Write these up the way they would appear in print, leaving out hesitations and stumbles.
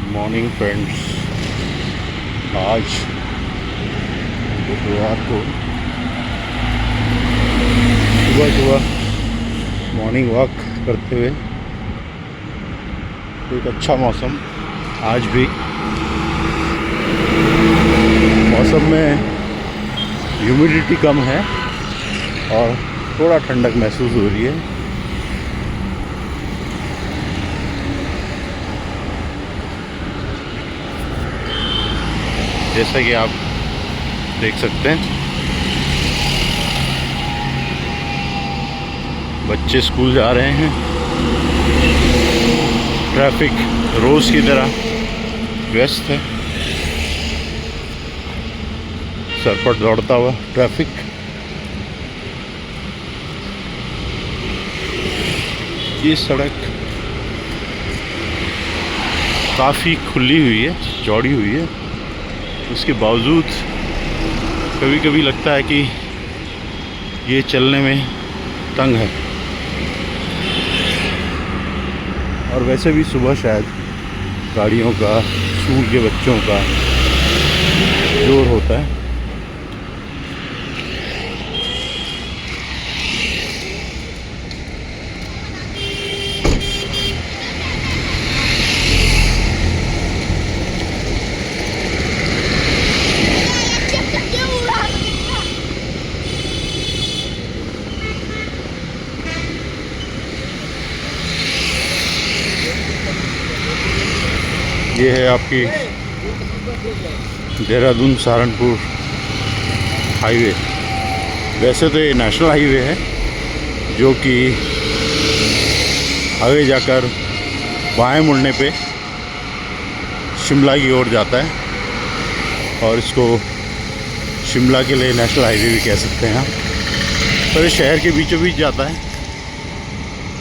Good morning friends. आज बुधवार को सुबह सुबह मॉर्निंग वॉक करते हुए, एक अच्छा मौसम आज भी। मौसम में ह्यूमिडिटी कम है और थोड़ा ठंडक महसूस हो रही है। जैसा कि आप देख सकते हैं, बच्चे स्कूल जा रहे हैं। ट्रैफिक रोज की तरह व्यस्त है, सर पर दौड़ता हुआ ट्रैफिक। ये सड़क काफ़ी खुली हुई है, चौड़ी हुई है। उसके बावजूद कभी कभी लगता है कि ये चलने में तंग है। और वैसे भी सुबह शायद गाड़ियों का, स्कूल के बच्चों का जोर होता है। ये है आपकी देहरादून सहारनपुर हाईवे। वैसे तो ये नेशनल हाईवे है, जो कि आगे जाकर बाएं मुड़ने पे शिमला की ओर जाता है और इसको शिमला के लिए नेशनल हाईवे भी कह सकते हैं आप। पर ये शहर के बीचों बीच जाता है,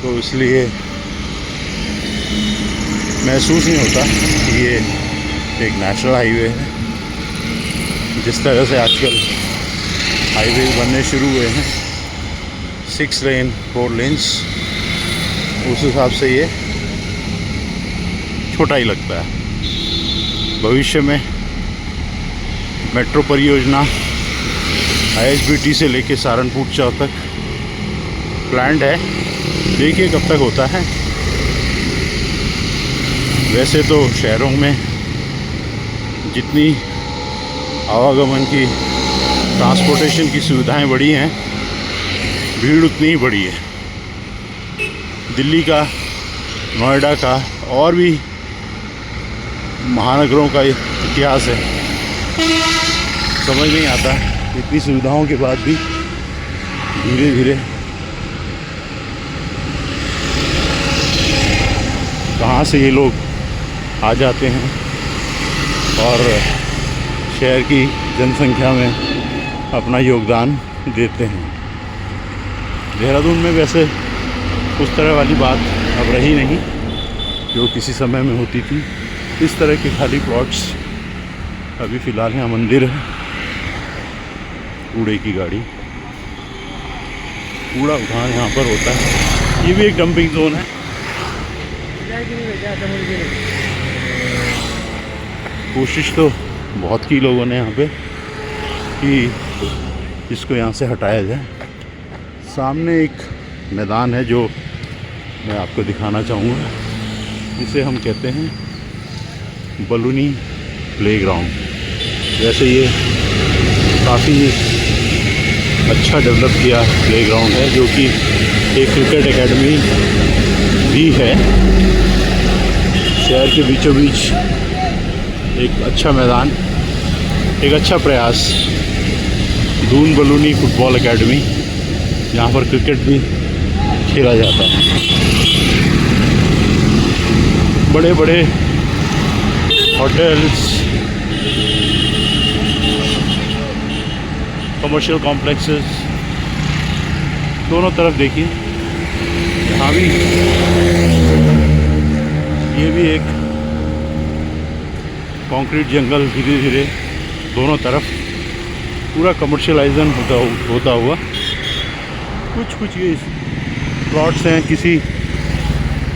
तो इसलिए महसूस नहीं होता कि ये एक नेशनल हाईवे है। जिस तरह से आजकल हाईवे बनने शुरू हुए हैं, 6 लेन 4 लेन्स, उस हिसाब से ये छोटा ही लगता है। भविष्य में मेट्रो परियोजना ISBT से लेके सहारनपुर चौक तक प्लान्ड है। देखिए कब तक होता है। वैसे तो शहरों में जितनी आवागमन की, ट्रांसपोर्टेशन की सुविधाएं बढ़ी हैं, भीड़ उतनी ही बढ़ी है। दिल्ली का, नोएडा का और भी महानगरों का इतिहास है। समझ नहीं आता इतनी सुविधाओं के बाद भी धीरे धीरे कहाँ से ये लोग आ जाते हैं और शहर की जनसंख्या में अपना योगदान देते हैं। देहरादून में वैसे उस तरह वाली बात अब रही नहीं जो किसी समय में होती थी। इस तरह के खाली प्लॉट्स अभी फ़िलहाल यहाँ मंदिर है। कूड़े की गाड़ी, कूड़ा उठाना यहाँ पर होता है। ये भी एक डंपिंग जोन है। कोशिश तो बहुत की लोगों ने यहाँ पे कि इसको यहाँ से हटाया जाए। सामने एक मैदान है जो मैं आपको दिखाना चाहूँगा, जिसे हम कहते हैं बलूनी प्लेग्राउंड। वैसे ये काफ़ी अच्छा डेवलप किया प्लेग्राउंड है, जो कि एक क्रिकेट एकेडमी भी है। शहर के बीचों बीच एक अच्छा मैदान, एक अच्छा प्रयास। दून बलूनी फुटबॉल एकेडमी, यहाँ पर क्रिकेट भी खेला जाता है। बड़े बड़े होटल्स, कमर्शियल कॉम्प्लेक्सेस दोनों तरफ देखिए। यहाँ भी, ये भी एक कंक्रीट जंगल धीरे धीरे दोनों तरफ पूरा कमर्शियलाइजन होता हुआ। कुछ ये प्लॉट्स हैं, किसी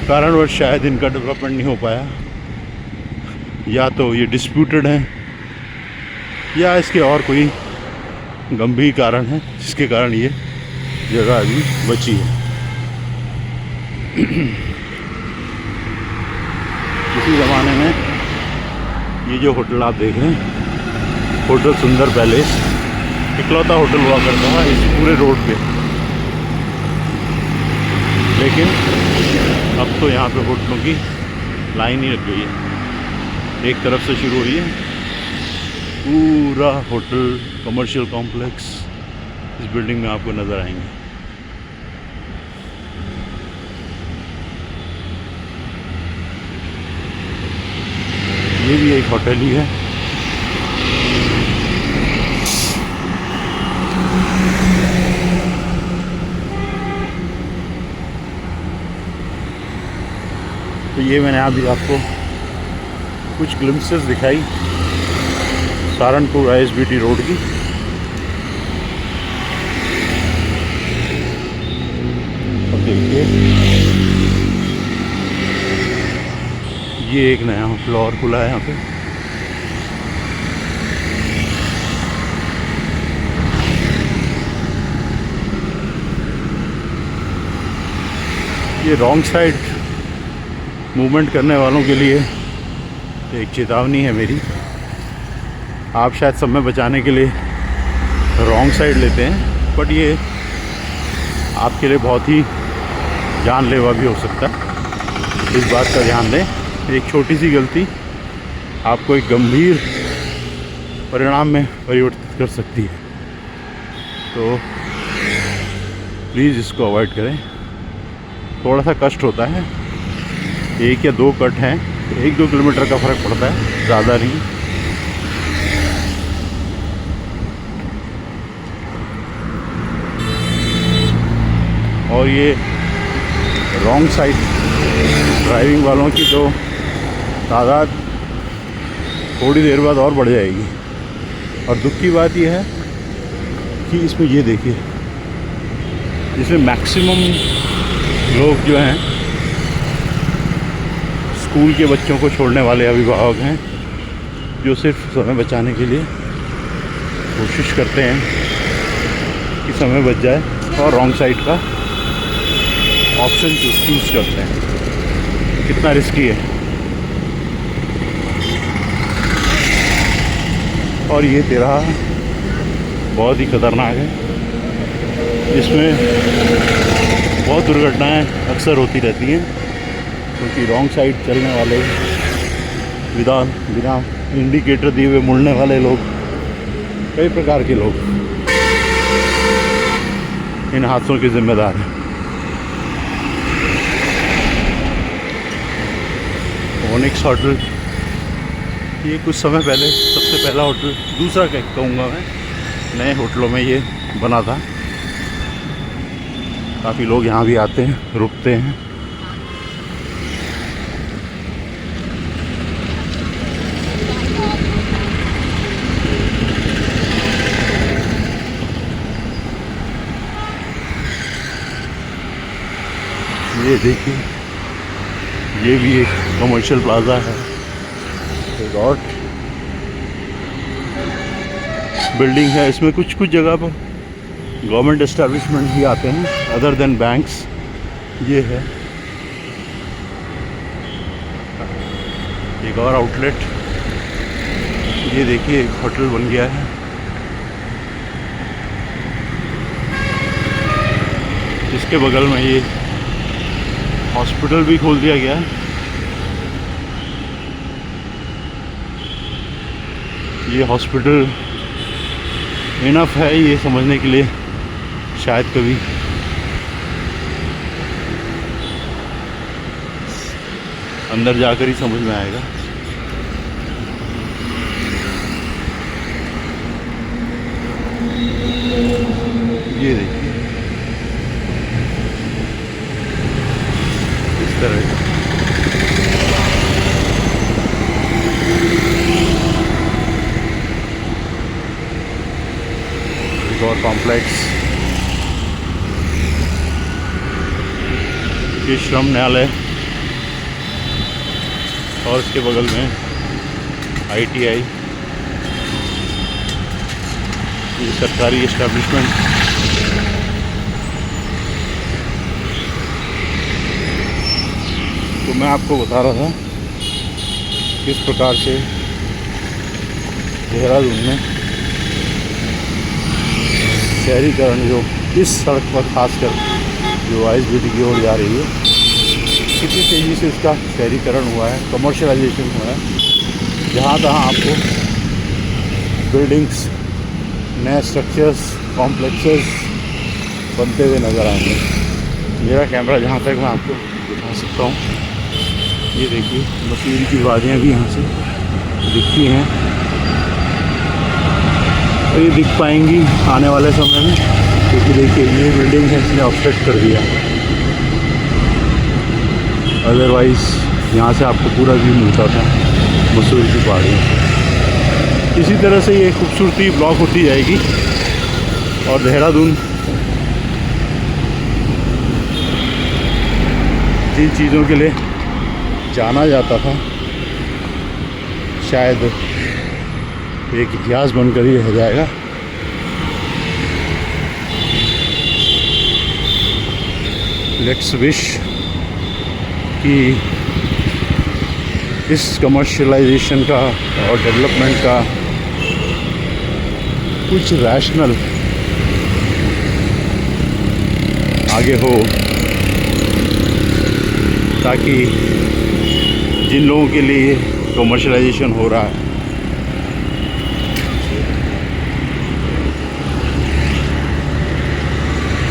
कारणवश शायद इनका डेवलपमेंट नहीं हो पाया। या तो ये डिस्प्यूटेड हैं या इसके और कोई गंभीर कारण है जिसके कारण ये जगह अभी बची है। इसी ज़माने में ये जो होटल आप देख रहे हैं, होटल सुंदर पैलेस, इकलौता होटल हुआ करता था इस पूरे रोड पे। लेकिन अब तो यहाँ पे होटलों की लाइन ही लग गई है। एक तरफ से शुरू हुई है, पूरा होटल कमर्शियल कॉम्प्लेक्स इस बिल्डिंग में आपको नज़र आएंगे। ये भी एक होटल ही है। तो ये मैंने अभी आपको कुछ ग्लिम्पसेस दिखाई सहारनपुर ISBT रोड की। अब देखिए ये एक नया फ्लोर खुला है यहाँ पे। ये रॉन्ग साइड मूवमेंट करने वालों के लिए एक चेतावनी है मेरी। आप शायद समय बचाने के लिए रॉन्ग साइड लेते हैं, बट ये आपके लिए बहुत ही जानलेवा भी हो सकता है। इस बात का ध्यान दें, एक छोटी सी गलती आपको एक गंभीर परिणाम में परिवर्तित कर सकती है। तो प्लीज़ इसको अवॉइड करें। थोड़ा सा कष्ट होता है, 1 या 2 कट हैं, 1-2 किलोमीटर का फ़र्क पड़ता है, ज़्यादा नहीं। और ये रॉन्ग साइड ड्राइविंग वालों की तो तादाद थोड़ी देर बाद और बढ़ जाएगी। और दुख की बात यह है कि इसमें ये देखिए, इसमें मैक्सिमम लोग जो हैं स्कूल के बच्चों को छोड़ने वाले अभिभावक हैं, जो सिर्फ समय बचाने के लिए कोशिश करते हैं कि समय बच जाए और रॉन्ग साइड का ऑप्शन चूज़ करते हैं। कितना रिस्की है। और ये तेरा बहुत ही ख़तरनाक है। इसमें बहुत दुर्घटनाएं अक्सर होती रहती हैं, क्योंकि रॉन्ग साइड चलने वाले, बिना इंडिकेटर दिए हुए मुड़ने वाले लोग, कई प्रकार के लोग इन हादसों के जिम्मेदार हैं। ओनिक्स होटल, ये कुछ समय पहले सबसे पहला होटल, दूसरा कहूँगा मैं, नए होटलों में ये बना था। काफ़ी लोग यहाँ भी आते हैं, रुकते हैं। ये देखिए, ये भी एक कमर्शियल प्लाजा है। एक और बिल्डिंग है, इसमें कुछ जगह पर गवर्नमेंट एस्टेब्लिशमेंट भी आते हैं अदर देन बैंक्स। ये है एक और आउटलेट। ये देखिए एक होटल बन गया है। इसके बगल में ये हॉस्पिटल भी खोल दिया गया है। ये हॉस्पिटल इनफ है ये समझने के लिए, शायद कभी अंदर जाकर ही समझ में आएगा। ये देखिए इस तरह एक और कॉम्प्लेक्स, ये श्रम न्यायालय, और इसके बगल में ITI, ये सरकारी इस्टेब्लिशमेंट। तो मैं आपको बता रहा था किस प्रकार से देहरादून में शहरीकरण जो इस सड़क पर खासकर जो ISBT की ओर जा रही है, कितनी तेज़ी से इसका शहरीकरण हुआ है, कमर्शलाइजेशन हुआ है। जहाँ तहाँ आपको बिल्डिंग्स, नए स्ट्रक्चर्स, कॉम्प्लेक्सेस बनते हुए नज़र आएंगे। मेरा कैमरा जहाँ तक मैं आपको दिखा सकता हूँ, ये देखिए मसूरी की वादियाँ भी यहाँ से दिखती हैं, तो ये दिख पाएंगी आने वाले समय में, क्योंकि देखिए ये बिल्डिंग है, इसने ऑब्स्ट्रक्ट कर दिया। अदरवाइज़ यहाँ से आपको पूरा व्यू मिलता था मसूरी की पहाड़ियों से। इसी तरह से ये खूबसूरती ब्लॉक होती जाएगी और देहरादून जिन चीज़ों के लिए जाना जाता था शायद एक इतिहास बनकर ही रह जाएगा। लेट्स विश कि इस कमर्शलाइजेशन का और डेवलपमेंट का कुछ रैशनल आगे हो, ताकि जिन लोगों के लिए कमर्शलाइजेशन हो रहा है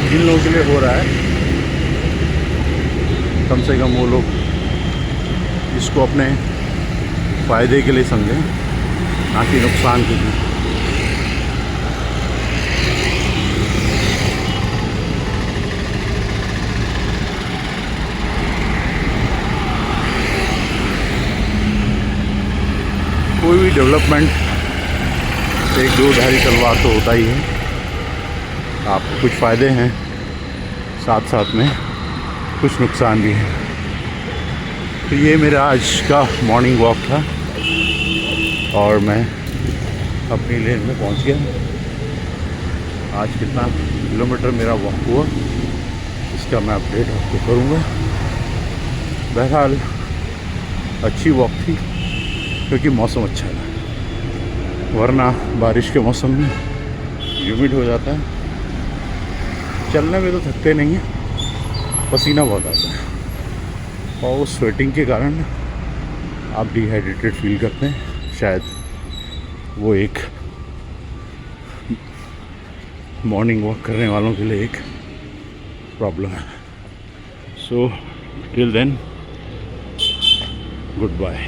जिन लोगों के लिए हो रहा है, कम से कम वो लोग इसको अपने फ़ायदे के लिए समझें, ना कि नुकसान के लिए। कोई भी डेवलपमेंट एक दो धारी तलवार तो होता ही है। आपको कुछ फ़ायदे हैं, साथ साथ में कुछ नुकसान भी है। तो ये मेरा आज का मॉर्निंग वॉक था और मैं अपनी लेन में पहुंच गया। आज कितना किलोमीटर मेरा वॉक हुआ इसका मैं अपडेट आपको करूँगा। बहरहाल अच्छी वॉक थी क्योंकि मौसम अच्छा था, वरना बारिश के मौसम में ह्यूमिड हो जाता है। चलने में तो थकते नहीं हैं, पसीना बहुत आता है और उस स्वेटिंग के कारण आप डिहाइड्रेटेड फील करते हैं। शायद वो एक मॉर्निंग वॉक करने वालों के लिए एक प्रॉब्लम है। So till then, good bye.